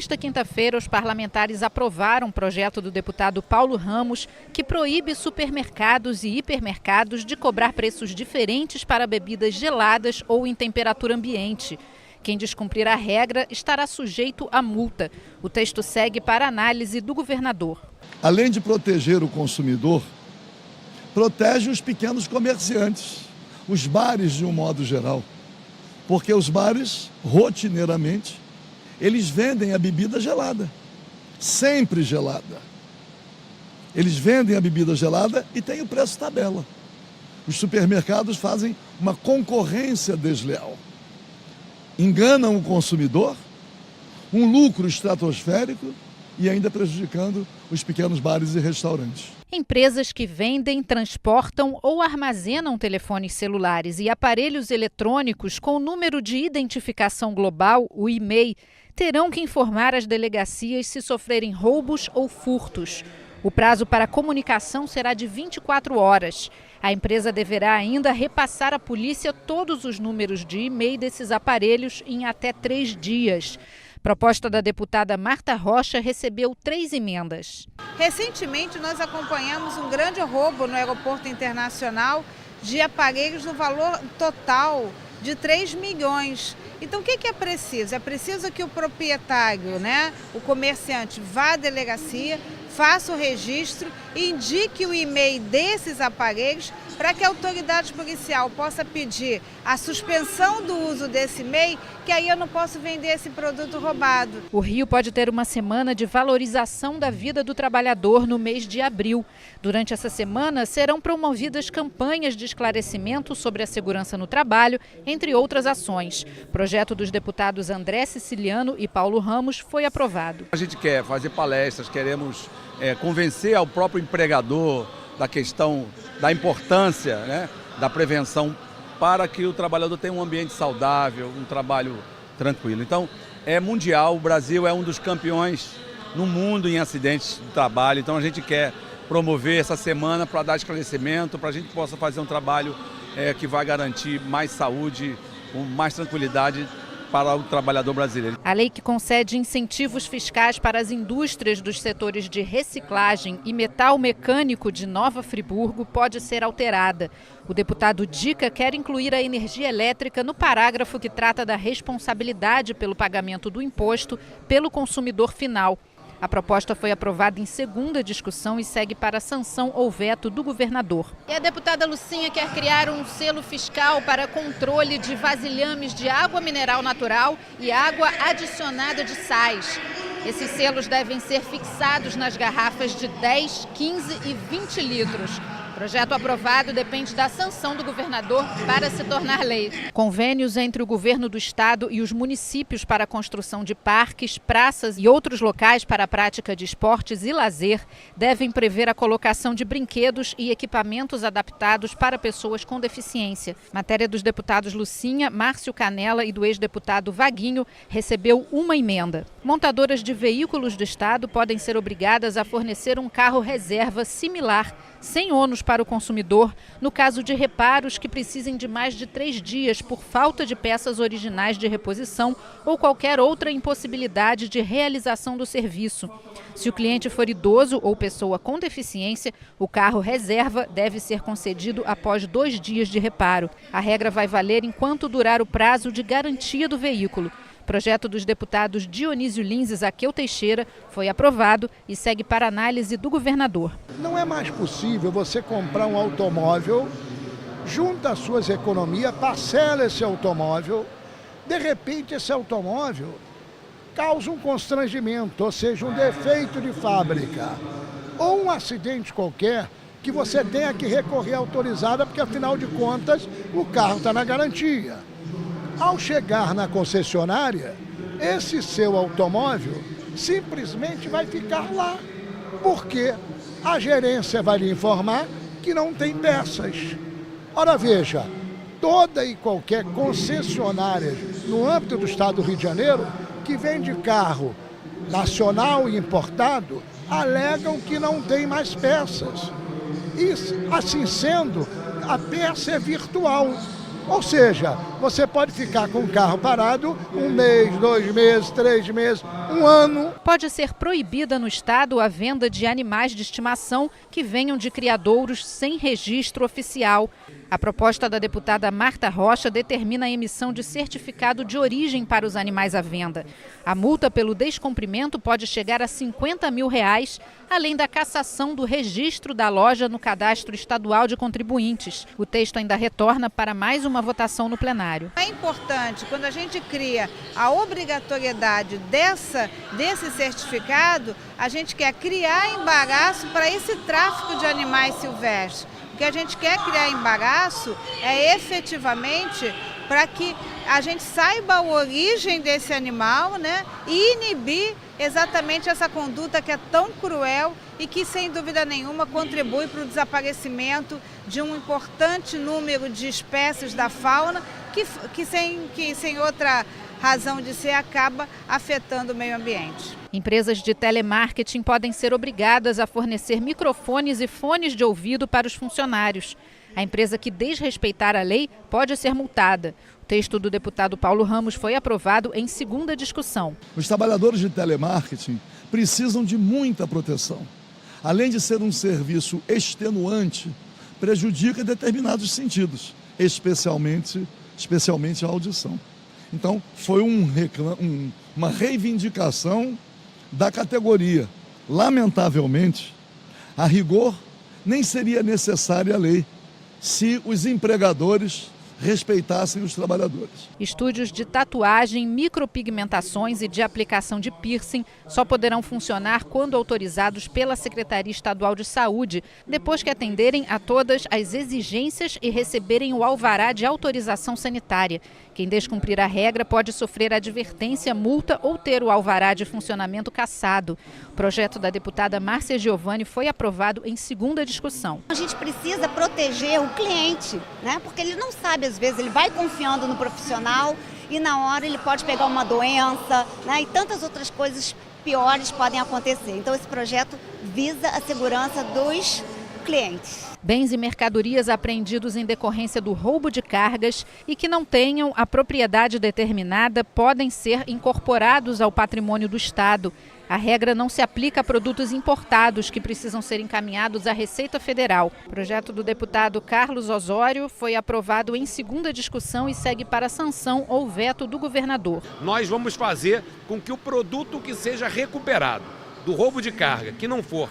Nesta quinta-feira, os parlamentares aprovaram um projeto do deputado Paulo Ramos que proíbe supermercados e hipermercados de cobrar preços diferentes para bebidas geladas ou em temperatura ambiente. Quem descumprir a regra estará sujeito a multa. O texto segue para análise do governador. Além de proteger o consumidor, protege os pequenos comerciantes, os bares de um modo geral. Porque os bares, rotineiramente, eles vendem a bebida gelada, sempre gelada. Eles vendem a bebida gelada e tem o preço tabela. Os supermercados fazem uma concorrência desleal. Enganam o consumidor, um lucro estratosférico e ainda prejudicando os pequenos bares e restaurantes. Empresas que vendem, transportam ou armazenam telefones celulares e aparelhos eletrônicos com o número de identificação global, o IMEI, terão que informar as delegacias se sofrerem roubos ou furtos. O prazo para comunicação será de 24 horas. A empresa deverá ainda repassar à polícia todos os números de IMEI desses aparelhos em até 3 dias. Proposta da deputada Marta Rocha recebeu 3 emendas. Recentemente, nós acompanhamos um grande roubo no aeroporto internacional de aparelhos no valor total de 3 milhões. Então, o que é preciso? É preciso que o proprietário, o comerciante, vá à delegacia, faça o registro e indique o IMEI desses aparelhos para que a autoridade policial possa pedir a suspensão do uso desse IMEI, que aí eu não posso vender esse produto roubado. O Rio pode ter uma semana de valorização da vida do trabalhador no mês de abril. Durante essa semana serão promovidas campanhas de esclarecimento sobre a segurança no trabalho, entre outras ações. O projeto dos deputados André Siciliano e Paulo Ramos foi aprovado. A gente quer fazer palestras, queremos convencer ao próprio empregador da questão da importância da prevenção para que o trabalhador tenha um ambiente saudável, um trabalho tranquilo. Então, é mundial, o Brasil é um dos campeões no mundo em acidentes de trabalho, então a gente quer promover essa semana para dar esclarecimento, para a gente possa fazer um trabalho que vai garantir mais saúde, com mais tranquilidade para o trabalhador brasileiro. A lei que concede incentivos fiscais para as indústrias dos setores de reciclagem e metal mecânico de Nova Friburgo pode ser alterada. O deputado Dica quer incluir a energia elétrica no parágrafo que trata da responsabilidade pelo pagamento do imposto pelo consumidor final. A proposta foi aprovada em segunda discussão e segue para sanção ou veto do governador. E a deputada Lucinha quer criar um selo fiscal para controle de vasilhames de água mineral natural e água adicionada de sais. Esses selos devem ser fixados nas garrafas de 10, 15 e 20 litros. O projeto aprovado depende da sanção do governador para se tornar lei. Convênios entre o governo do estado e os municípios para a construção de parques, praças e outros locais para a prática de esportes e lazer devem prever a colocação de brinquedos e equipamentos adaptados para pessoas com deficiência. Matéria dos deputados Lucinha, Márcio Canela e do ex-deputado Vaguinho recebeu uma emenda. Montadoras de veículos do estado podem ser obrigadas a fornecer um carro reserva similar, sem ônus para o consumidor, no caso de reparos que precisem de mais de 3 dias por falta de peças originais de reposição ou qualquer outra impossibilidade de realização do serviço. Se o cliente for idoso ou pessoa com deficiência, o carro reserva deve ser concedido após 2 dias de reparo. A regra vai valer enquanto durar o prazo de garantia do veículo. O projeto dos deputados Dionísio Lins e Zaqueu Teixeira foi aprovado e segue para análise do governador. Não é mais possível você comprar um automóvel, junta as suas economias, parcela esse automóvel, de repente esse automóvel causa um constrangimento, ou seja, um defeito de fábrica, ou um acidente qualquer que você tenha que recorrer à autorizada, porque afinal de contas o carro está na garantia. Ao chegar na concessionária, esse seu automóvel simplesmente vai ficar lá, porque a gerência vai lhe informar que não tem peças. Ora veja, toda e qualquer concessionária no âmbito do estado do Rio de Janeiro que vende carro nacional e importado alegam que não tem mais peças. E assim sendo, a peça é virtual. Ou seja, você pode ficar com o carro parado 1 mês, 2 meses, 3 meses, 1 ano. Pode ser proibida no estado a venda de animais de estimação que venham de criadouros sem registro oficial. A proposta da deputada Marta Rocha determina a emissão de certificado de origem para os animais à venda. A multa pelo descumprimento pode chegar a R$50 mil, além da cassação do registro da loja no Cadastro Estadual de Contribuintes. O texto ainda retorna para mais uma votação no plenário. É importante, quando a gente cria a obrigatoriedade desse certificado, a gente quer criar embaraço para esse tráfico de animais silvestres. O que a gente quer criar embaraço é efetivamente para que a gente saiba a origem desse animal, né, e inibir exatamente essa conduta que é tão cruel e que, sem dúvida nenhuma, contribui para o desaparecimento de um importante número de espécies da fauna que sem outra razão de ser acaba afetando o meio ambiente. Empresas de telemarketing podem ser obrigadas a fornecer microfones e fones de ouvido para os funcionários. A empresa que desrespeitar a lei pode ser multada. O texto do deputado Paulo Ramos foi aprovado em segunda discussão. Os trabalhadores de telemarketing precisam de muita proteção. Além de ser um serviço extenuante, prejudica em determinados sentidos, especialmente a audição. Então, foi uma reivindicação da categoria. Lamentavelmente, a rigor, nem seria necessária a lei se os empregadores respeitassem os trabalhadores. Estúdios de tatuagem, micropigmentações e de aplicação de piercing só poderão funcionar quando autorizados pela Secretaria Estadual de Saúde, depois que atenderem a todas as exigências e receberem o alvará de autorização sanitária. Quem descumprir a regra pode sofrer advertência, multa ou ter o alvará de funcionamento cassado. O projeto da deputada Márcia Giovanni foi aprovado em segunda discussão. A gente precisa proteger o cliente, né? Porque ele não sabe, às vezes, ele vai confiando no profissional e na hora ele pode pegar uma doença, né? E tantas outras coisas piores podem acontecer. Então esse projeto visa a segurança dos clientes. Bens e mercadorias apreendidos em decorrência do roubo de cargas e que não tenham a propriedade determinada podem ser incorporados ao patrimônio do Estado. A regra não se aplica a produtos importados que precisam ser encaminhados à Receita Federal. O projeto do deputado Carlos Osório foi aprovado em segunda discussão e segue para sanção ou veto do governador. Nós vamos fazer com que o produto que seja recuperado do roubo de carga, que não for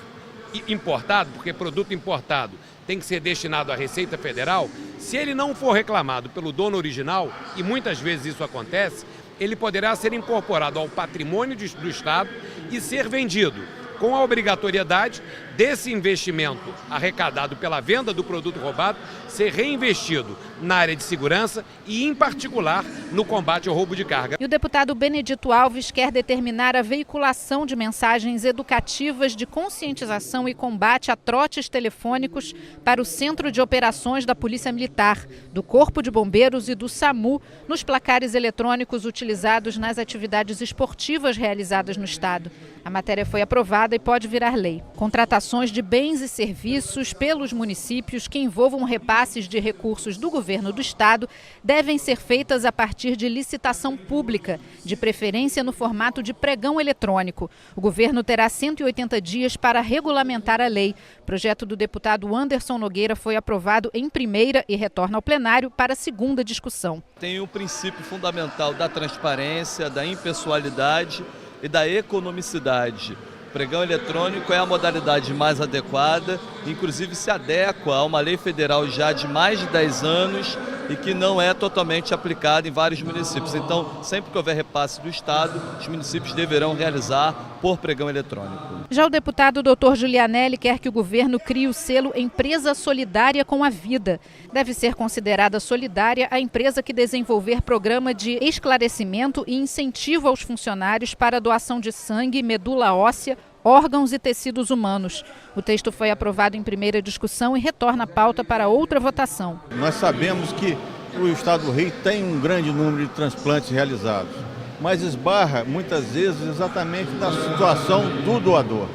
importado, porque produto importado tem que ser destinado à Receita Federal, se ele não for reclamado pelo dono original, e muitas vezes isso acontece, ele poderá ser incorporado ao patrimônio do Estado e ser vendido com a obrigatoriedade desse investimento arrecadado pela venda do produto roubado ser reinvestido na área de segurança e, em particular, no combate ao roubo de carga. E o deputado Benedito Alves quer determinar a veiculação de mensagens educativas de conscientização e combate a trotes telefônicos para o Centro de Operações da Polícia Militar, do Corpo de Bombeiros e do SAMU nos placares eletrônicos utilizados nas atividades esportivas realizadas no Estado. A matéria foi aprovada e pode virar lei. Contratações de bens e serviços pelos municípios que envolvam repasses de recursos do governo do Estado devem ser feitas a partir de licitação pública, de preferência no formato de pregão eletrônico. O governo terá 180 dias para regulamentar a lei. O projeto do deputado Anderson Nogueira foi aprovado em primeira e retorna ao plenário para a segunda discussão. Tem o princípio fundamental da transparência, da impessoalidade e da economicidade. O pregão eletrônico é a modalidade mais adequada, inclusive se adequa a uma lei federal já de mais de 10 anos e que não é totalmente aplicada em vários municípios. Então, sempre que houver repasse do Estado, os municípios deverão realizar por pregão eletrônico. Já o deputado Dr. Giulianelli quer que o governo crie o selo Empresa Solidária com a Vida. Deve ser considerada solidária a empresa que desenvolver programa de esclarecimento e incentivo aos funcionários para a doação de sangue, medula óssea, órgãos e tecidos humanos. O texto foi aprovado em primeira discussão e retorna a pauta para outra votação. Nós sabemos que o Estado do Rio tem um grande número de transplantes realizados, mas esbarra muitas vezes exatamente na situação do doador.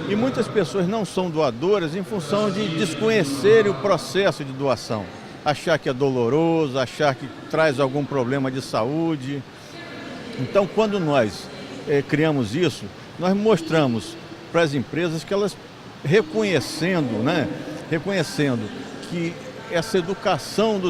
E muitas pessoas não são doadoras em função de desconhecerem o processo de doação. achar que é doloroso, achar que traz algum problema de saúde. Então, quando nós criamos isso, nós mostramos para as empresas que elas reconhecendo que essa educação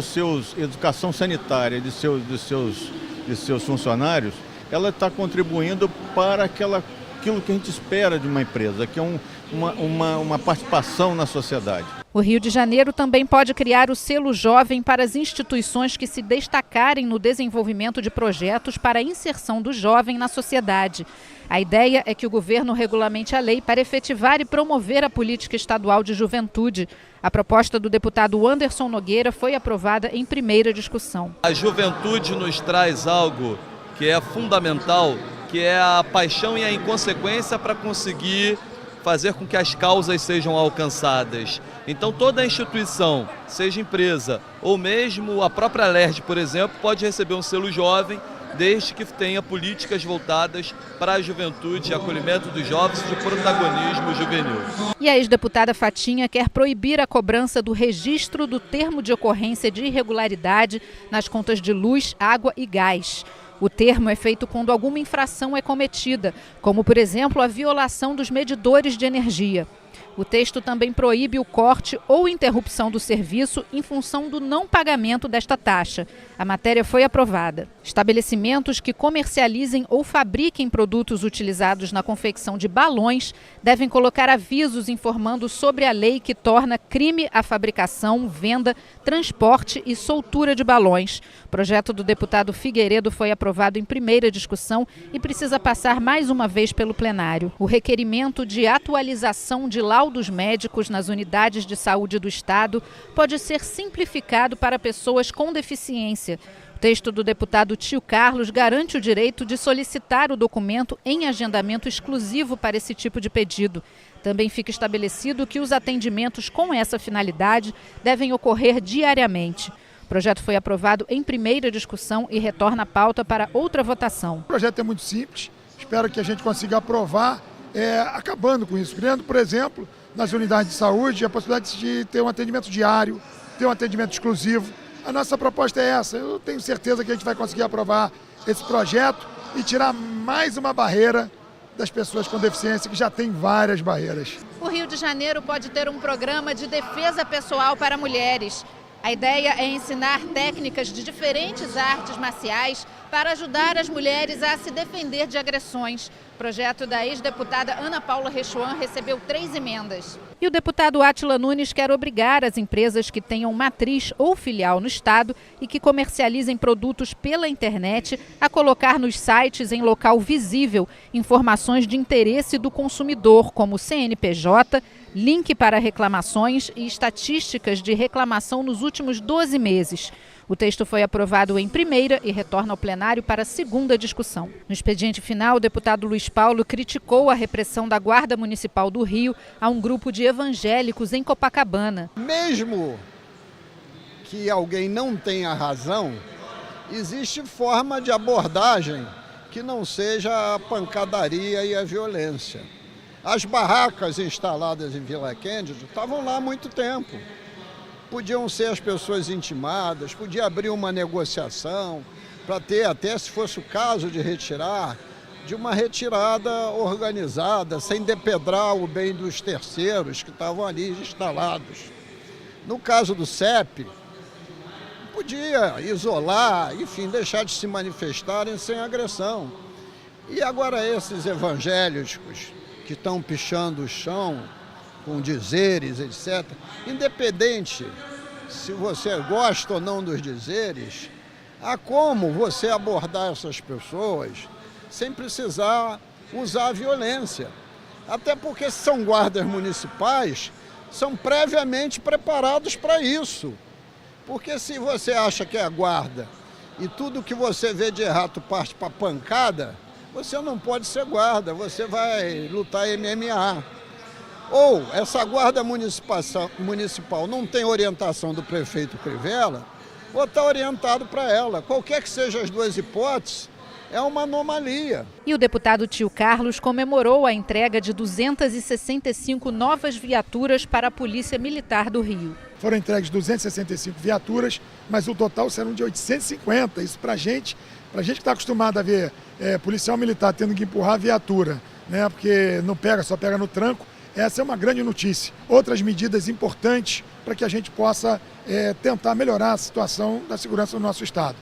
educação sanitária de seus funcionários, ela está contribuindo para aquilo que a gente espera de uma empresa, que é uma participação na sociedade. O Rio de Janeiro também pode criar o selo jovem para as instituições que se destacarem no desenvolvimento de projetos para a inserção do jovem na sociedade. A ideia é que o governo regulamente a lei para efetivar e promover a política estadual de juventude. A proposta do deputado Anderson Nogueira foi aprovada em primeira discussão. A juventude nos traz algo que é fundamental, que é a paixão e a inconsequência para conseguir fazer com que as causas sejam alcançadas. Então toda instituição, seja empresa ou mesmo a própria LERJ, por exemplo, pode receber um selo jovem, desde que tenha políticas voltadas para a juventude, acolhimento dos jovens e de protagonismo juvenil. E a ex-deputada Fatinha quer proibir a cobrança do registro do termo de ocorrência de irregularidade nas contas de luz, água e gás. O termo é feito quando alguma infração é cometida, como, por exemplo, a violação dos medidores de energia. O texto também proíbe o corte ou interrupção do serviço em função do não pagamento desta taxa. A matéria foi aprovada. Estabelecimentos que comercializem ou fabriquem produtos utilizados na confecção de balões devem colocar avisos informando sobre a lei que torna crime a fabricação, venda, transporte e soltura de balões. O projeto do deputado Figueiredo foi aprovado em primeira discussão e precisa passar mais uma vez pelo plenário. O requerimento de atualização de laudos médicos nas unidades de saúde do Estado pode ser simplificado para pessoas com deficiência. O texto do deputado Tio Carlos garante o direito de solicitar o documento em agendamento exclusivo para esse tipo de pedido. Também fica estabelecido que os atendimentos com essa finalidade devem ocorrer diariamente. O projeto foi aprovado em primeira discussão e retorna à pauta para outra votação. O projeto é muito simples, espero que a gente consiga aprovar, acabando com isso, criando, por exemplo, nas unidades de saúde, a possibilidade de ter um atendimento diário, ter um atendimento exclusivo. A nossa proposta é essa, eu tenho certeza que a gente vai conseguir aprovar esse projeto e tirar mais uma barreira das pessoas com deficiência, que já tem várias barreiras. O Rio de Janeiro pode ter um programa de defesa pessoal para mulheres. A ideia é ensinar técnicas de diferentes artes marciais para ajudar as mulheres a se defender de agressões. O projeto da ex-deputada Ana Paula Rechuan recebeu 3 emendas. E o deputado Átila Nunes quer obrigar as empresas que tenham matriz ou filial no Estado e que comercializem produtos pela internet a colocar nos sites em local visível informações de interesse do consumidor, como CNPJ, link para reclamações e estatísticas de reclamação nos últimos 12 meses. O texto foi aprovado em primeira e retorna ao plenário para a segunda discussão. No expediente final, o deputado Luiz Paulo criticou a repressão da Guarda Municipal do Rio a um grupo de evangélicos em Copacabana. Mesmo que alguém não tenha razão, existe forma de abordagem que não seja a pancadaria e a violência. As barracas instaladas em Vila Cândido estavam lá há muito tempo. Podiam ser as pessoas intimadas, podia abrir uma negociação para ter, até se fosse o caso de retirar, de uma retirada organizada, sem depedrar o bem dos terceiros que estavam ali instalados. No caso do CEP, podia isolar, enfim, deixar de se manifestarem sem agressão. E agora esses evangélicos que estão pichando o chão, com dizeres, etc. Independente se você gosta ou não dos dizeres, há como você abordar essas pessoas sem precisar usar a violência. Até porque são guardas municipais, são previamente preparados para isso. Porque se você acha que é guarda e tudo que você vê de errado parte para pancada, você não pode ser guarda, você vai lutar MMA. Ou essa guarda municipal não tem orientação do prefeito Crivella, ou está orientado para ela. Qualquer que sejam as duas hipóteses, é uma anomalia. E o deputado Tio Carlos comemorou a entrega de 265 novas viaturas para a Polícia Militar do Rio. Foram entregues 265 viaturas, mas o total serão de 850. Isso para a gente que está acostumado a ver policial militar tendo que empurrar a viatura, né, porque não pega, só pega no tranco, essa é uma grande notícia. Outras medidas importantes para que a gente possa tentar melhorar a situação da segurança do nosso estado.